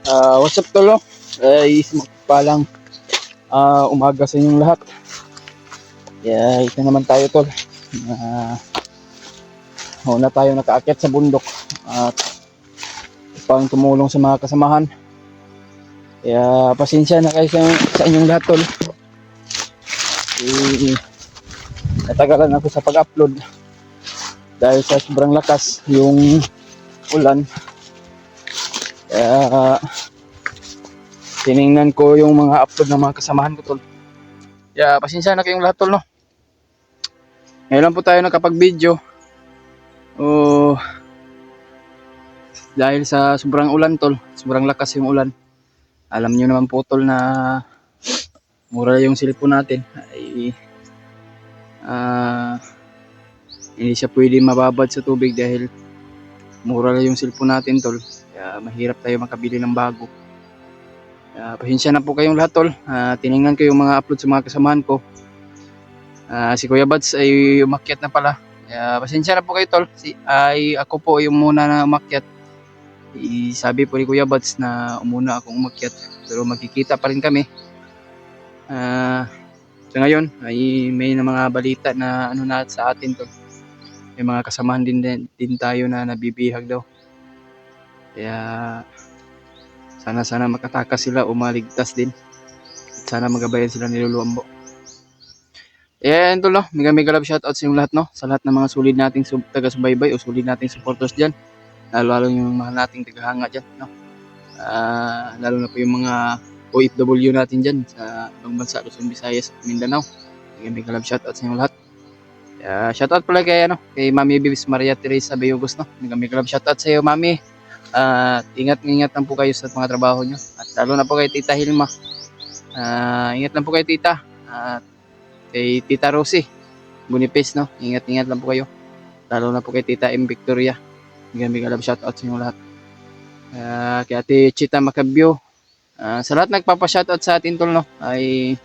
What's up tol? Palang umaga sa inyong lahat. Ito naman tayo tol. Una tayo nakaakyat sa bundok at upang tumulong sa mga kasamahan. Kaya pasensya na kayo sa inyong lahat tol. Natagalan ako sa pag-upload dahil sa sobrang lakas yung ulan. Kaya tiningnan ko yung mga upload ng mga kasamahan ko tol. Pasensya na kayong lahat tol no. Ngayon lang po tayo nakapag-video. Dahil sa sobrang ulan tol, sobrang lakas yung ulan. Alam nyo naman po tol na mura yung cellphone natin. Hindi siya pwede mababad sa tubig dahil mura yung cellphone natin tol. Kaya mahirap tayo makabili ng bago. Pasensya na po kayong lahat tol. Tiningnan ko yung mga upload sa mga kasamahan ko. Si Kuya Bads ay umakyat na pala. Pasensya na po kayo tol. Ako po yung muna na umakyat. Sabi po ni Kuya Bads na umuna akong umakyat. Pero magkikita pa rin kami. So ngayon ay may na mga balita na ano na sa atin tol. May mga kasamahan din tayo na nabibihag daw. Kaya sana makatakas sila o maligtas din. At sana magabayan sila ni Lolo Ambo. Yan tol no, mega love shoutout sa inyong lahat no, sa lahat ng mga solid nating taga-subaybay o solid nating supporters dyan, lalo yung mga nating tagahanga dyan no, lalo na po yung mga OFW natin dyan sa ibang bansa, Luzon, Visayas at Mindanao. Mega love shoutout sa inyong lahat. Shoutout pala kay Mami Bibis Maria Teresa Bayugos no, mega love shoutout sa iyo Mami. Ingat lang po kayo sa mga trabaho nyo at lalo na po kay Tita Hilma. Ingat lang po kayo Tita. Kay Tita Rosie Bonipes no, ingat lang po kayo, lalo na po kay Tita M Victoria. Mega love shoutout sa inyo lahat. Kay Ate Chita Macabio, sa lahat nagpapa-shoutout sa atin tol no, ay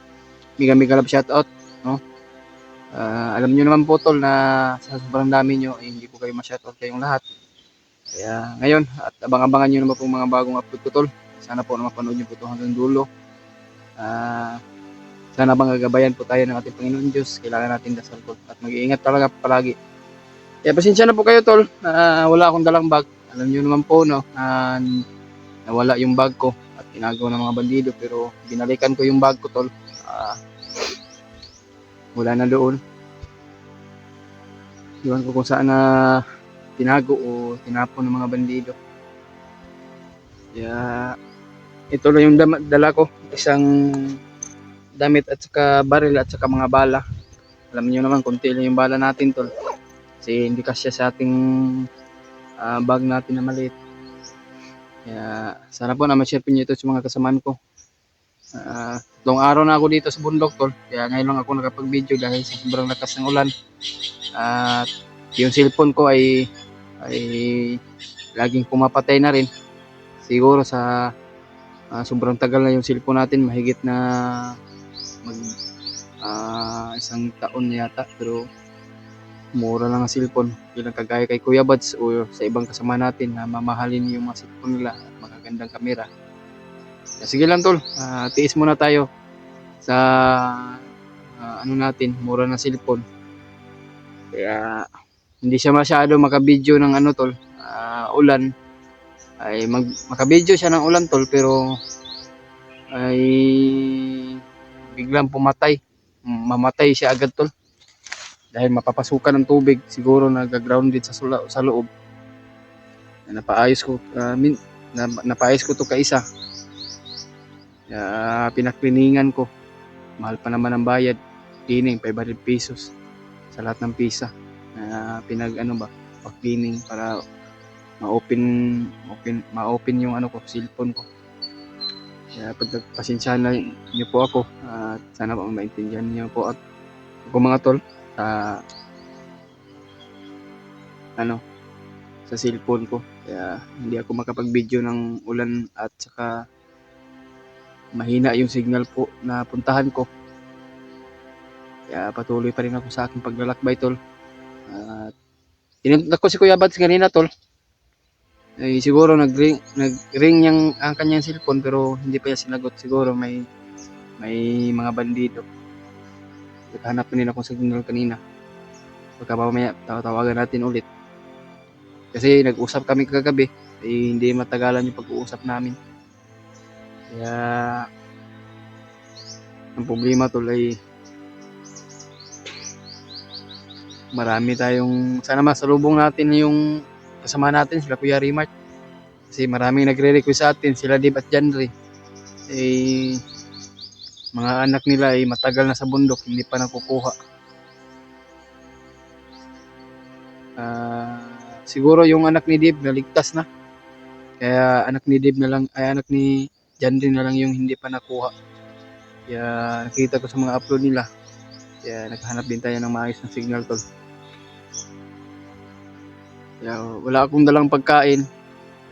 mega love shoutout no. Alam niyo naman po tol na sa sobrang dami niyo ay hindi po kayo ma-shoutout kayong lahat. Kaya ngayon at abang-abangan niyo naman po mga bagong upload ko tol. Sana po mapanood niyo po ito hanggang dulo. Sana magagabayan po tayo ng ating Panginoon Diyos. Kailangan natin dasal tol at mag-iingat talaga palagi. Pasensya na po kayo tol, wala akong dalang bag. Alam niyo naman po no, nawala yung bag ko at tinagaw ng mga bandido, pero binalikan ko yung bag ko tol. Wala na doon. Iwan ko kung saan na tinago o tinapon ng mga bandido. Ito lang yung dala ko, isang damit at saka baril at saka mga bala. Alam niyo naman konti lang yung bala natin tol, kasi hindi kasya sa ating bag natin na maliit. Kaya sana po na ma-share niyo ito sa mga kasamaan ko. Long araw na ako dito sa bundok tol, kaya ngayon lang ako nakapag-video dahil sa sobrang lakas ng ulan. At yung cellphone ko ay laging pumapatay na rin. Siguro sa sobrang tagal na yung cellphone natin, mahigit na isang taon na yata, pero mura lang ang cellphone. Bilang kagaya kay Kuya Bads o sa ibang kasama natin na mamahalin yung mga cellphone nila at magagandang kamera. Sige lang tol, tiis muna tayo sa ano natin, mura na cellphone. Kaya hindi siya masyado makabidyo ng ano tol, ulan. Ay makabidyo siya ng ulan tol, pero ay biglang mamatay siya agad tol dahil mapapasukan ng tubig. Siguro nag-grounded sa loob. Napaayos ko to kaisa. Pinakliningan ko, mahal pa naman ang bayad, cleaning 500 pesos sa lahat ng pisa. Pag-cleaning para ma-open yung cellphone ko. Kaya pagpasensyahan na niyo po ako at sana po maintindihan niyo po at ako mga tol sa cellphone ko. Kaya hindi ako makapag-video ng ulan at saka mahina yung signal po na puntahan ko. Kaya patuloy pa rin ako sa aking paglalakbay tol. Tinuntak ko si Kuya Bads kanina tol. Ay siguro nag-ring ang kanyang cellphone pero hindi pa niya sinagot. Siguro may mga bandido. Naghanap pa nila kung signal kanina. Baka mamaya tawagan natin ulit. Kasi nag-usap kami kagabi. Hindi matagalan yung pag-uusap namin. Kaya ang problema tol ay marami tayong, sana masalubong natin yung kasama natin sila Kuya Rimart. Kasi maraming nagre-request sa atin, sila Dave at Janry. Mga anak nila ay matagal na sa bundok, hindi pa nakukuha. Siguro yung anak ni Dave naligtas na. Kaya anak ni Dave na lang, ay anak ni Janry na lang yung hindi pa nakuha. Kaya nakita ko sa mga upload nila. Kaya naghanap din tayo ng maayos na signal tol. Kaya wala akong dalang pagkain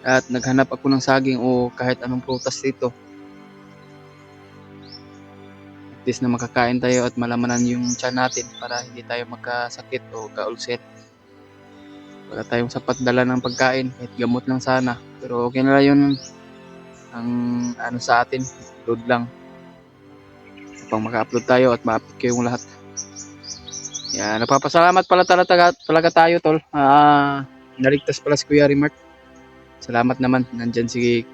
at naghanap ako ng saging o kahit anong prutas dito. At least na makakain tayo at malamanan yung tiyan natin para hindi tayo magkasakit o ka-ulcer. Wala tayong sapat dala ng pagkain, kahit gamot lang sana. Pero okay na lang yun. Ang ano sa atin, load lang. Upang maka-upload tayo at ma-upload kayong lahat. Yan, napapasalamat pala talaga tayo tol. Naligtas pala si Kuya Rimart. Salamat naman, nandyan si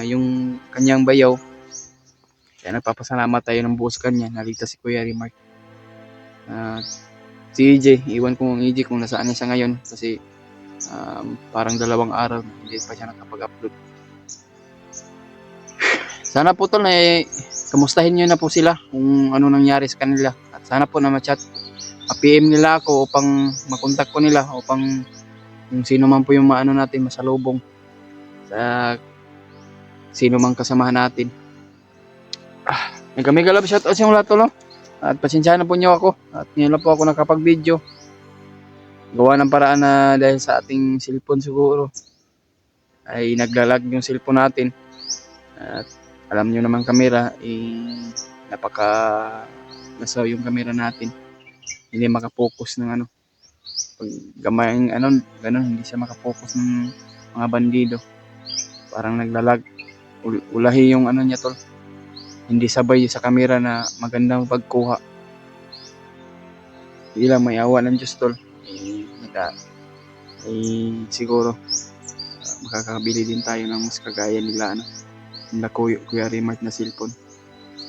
yung kanyang bayaw. Kaya nagpapasalamat tayo ng buhos kanya, naligtas si Kuya Rimart. Si EJ, iwan ko ang EJ kung nasaan niya siya ngayon kasi parang 2 araw hindi pa siya nakapag-upload. Sana po tol kamustahin nyo na po sila kung ano nangyari sa kanila. At sana po na ma-chat, ma-PM nila ako upang makontak ko nila upang kung sino man po yung maano natin masalubong sa sino man kasamahan natin. May galap shoutout sa inyo lahat tol. At pasensyahan na po nyo ako. At ngayon lang po ako nakapag-video. Gawa ng paraan na dahil sa ating cellphone siguro ay naglalag yung cellphone natin. At alam nyo naman camera napaka nasaw yung camera natin. Hindi makapokus ng ano. Pag gamayang ganun, hindi siya makapokus ng mga bandido. Parang naglalag. Ulahi yung ano niya tol. Hindi sabay sa camera na magandang pagkuha. Hindi lang may awa ng Diyos tol. Siguro makakabili din tayo ng mas kagaya nila nila Kuya Rimart na cellphone.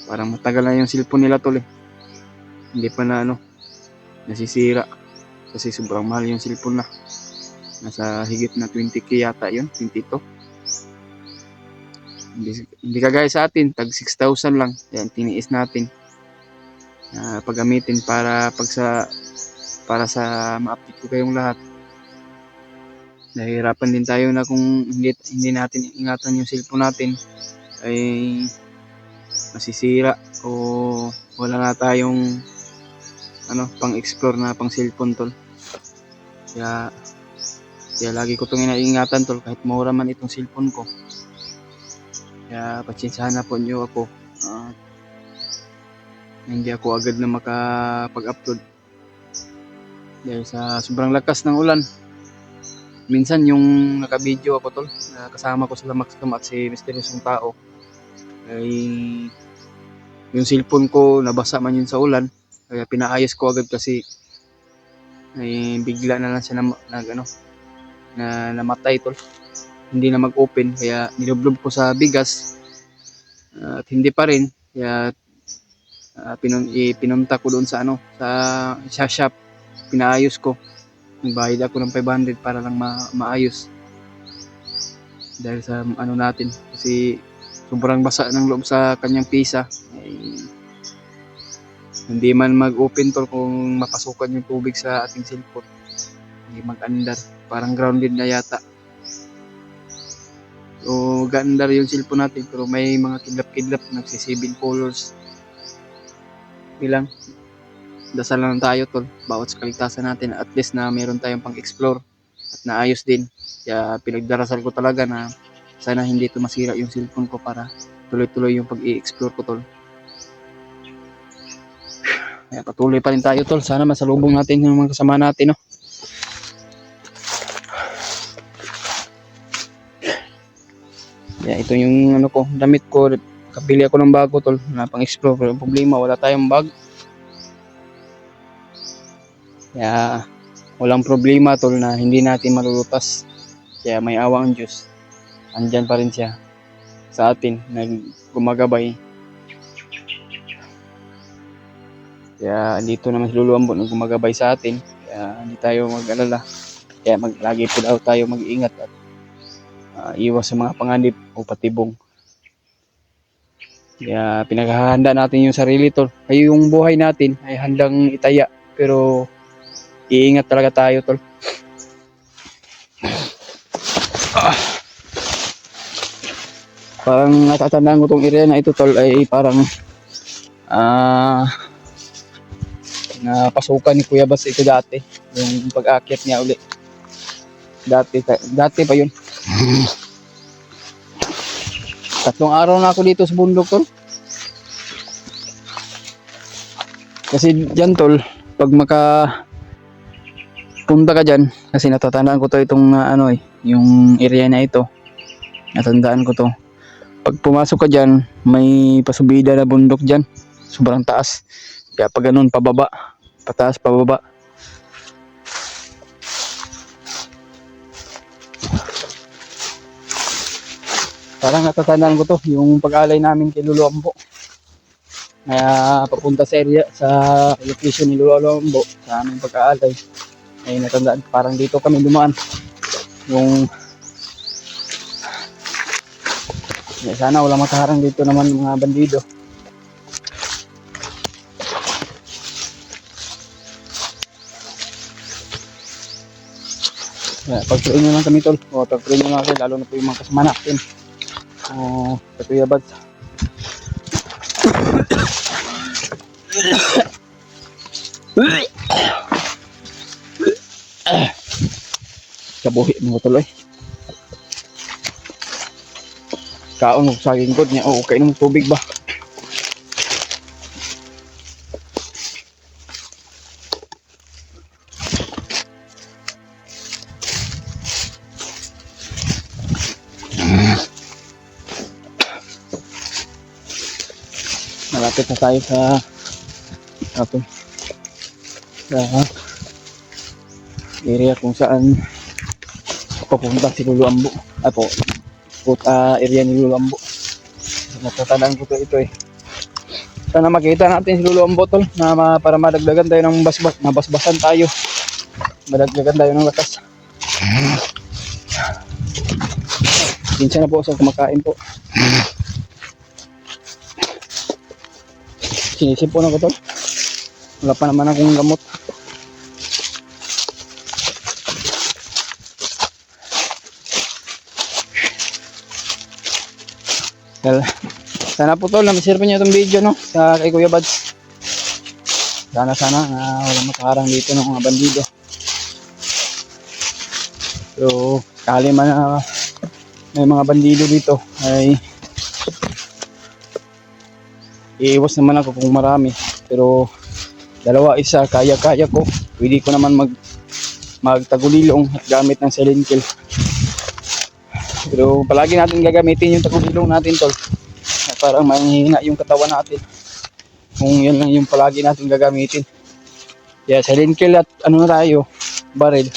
Parang matagal na yung cellphone nila tol Hindi pa na nasisira. Kasi sobrang mahal yung cellphone na. Nasa higit na 20k yata yun, 22. Hindi kagaya sa atin, tag 6,000 lang. Yan, tiniis natin. Paggamitin para sa ma-update ko kayong lahat. Nahihirapan din tayo na kung hindi natin ingatan yung cellphone natin ay masisira o wala na tayong pang-explore na pang cellphone tol. Kaya lagi ko itong inaingatan tol kahit mura man itong cellphone ko. Kaya patsensyahan na po nyo ako. Hindi ako agad na makapag-upload dahil sa sobrang lakas ng ulan. Minsan yung naka-video ako tol, kasama ko sila Maxcom at si Misteryosong Tao, ay yung cellphone ko nabasa man yun sa ulan. Kaya pinaayos ko agad kasi ay bigla na lang siya na namatay tol. Hindi na mag-open kaya nilublob ko sa bigas at hindi pa rin. Kaya pinunta ko doon sa sa shop. Pinaayos ko. Nagbayad ako ng 500 para lang maayos. Dahil sa natin kasi sobrang basa ng loob sa kanyang pisa. Hindi man mag-open tol kung mapasukan yung tubig sa ating cellphone. Hindi mag-andar. Parang grounded na yata. So, gandar yung cellphone natin pero may mga kidlap-kidlap, nagsisibing colors. Bilang dasal lang tayo tol, bawat sa kaligtasan natin, at least na meron tayong pang-explore at naayos din. Kaya pinagdarasal ko talaga na sana hindi ito masira yung cellphone ko para tuloy-tuloy yung pag-i-explore ko tol. Kaya patuloy pa rin tayo tol, sana masalubong natin yung mga kasama natin Kaya ito yung ano ko, damit ko. Kapili ako ng bago tol, na pang explore. Pero ang problema, wala tayong bag. Kaya walang problema tol na hindi natin malulutas. Kaya may awa ang Diyos. Andyan pa rin siya sa atin, gumagabay. Kaya dito naman si Lolo Ambo na gumagabay sa atin. Kaya hindi tayo mag-alala. Kaya lagi po daw tayo mag-iingat at iwas sa mga panganib o patibong. Kaya pinaghahanda natin yung sarili tol. Ay yung buhay natin ay handang itaya. Pero iingat talaga tayo tol. Parang natatandaan ko tong area na ito tol ay parang napasukan ni Kuya Bas ito dati. Yung pag-akyat niya uli. Dati pa yun. 3 araw na ako dito sa bundok tol. Kasi dyan tol, pag punta ka dyan, kasi natatandaan ko to itong yung area na ito. Natandaan ko to. Pag pumasok ka dyan, may pasubida na bundok dyan. Sobrang taas. Kaya pag ganun, pababa. Pataas, pababa. Parang natatandaan ko to, yung pag-alay namin kay Lolo Ambo. Kaya papunta sa area, sa location ni Lolo Ambo, sa aming pag-aalay. Ay natandaan, parang dito kami dumaan. Sana wala makaharang dito naman mga bandido. Pag-train nyo lang kami tol. Pag-train nyo lang kami, lalo na po yung mga kasama natin. Sa Kuya Bad. Kabuhi mo tuloy. Kaon mo sa aking kod niya. Okay ng tubig ba? Malapit na tayo sa area kung saan papunta si Lolo Ambo. Area ni Lolo Ambo. Natatandaan ko ito eh. Sana makita natin si Lolo Ambo tol na para madagdagan tayo ng mabasbasan tayo. Madagdagan tayo ng lakas. Minsan na po sa kumakain po. Sinisip po na ko tol. Wala pa naman akong gamot. Sana po tol, na-share nyo itong video no, sa kay Kuya Bads. Sana wala makaharang dito ng mga bandido. So, kali man na may mga bandido dito ay iiwas naman ako kung marami. Pero dalawa, isa, kaya ko. Pwede ko naman magtagulilong at gamit ng silent kill. Pero palagi natin gagamitin yung tagulilong natin tol. Parang mahina yung katawan natin. Kung yun lang yung palagi natin gagamitin. Kaya silent kill at tayo, baril.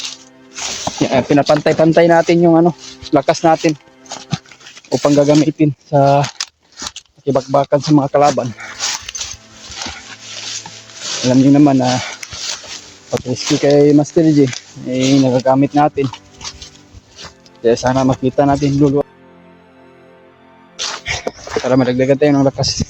Pinapantay-pantay natin yung lakas natin upang gagamitin sa kibakbakan sa mga kalaban. Alam niyo naman na pag-rescue kay Master J ay nagagamit natin. Kaya sana makita natin Lolo para madagdagan tayo ng lakas.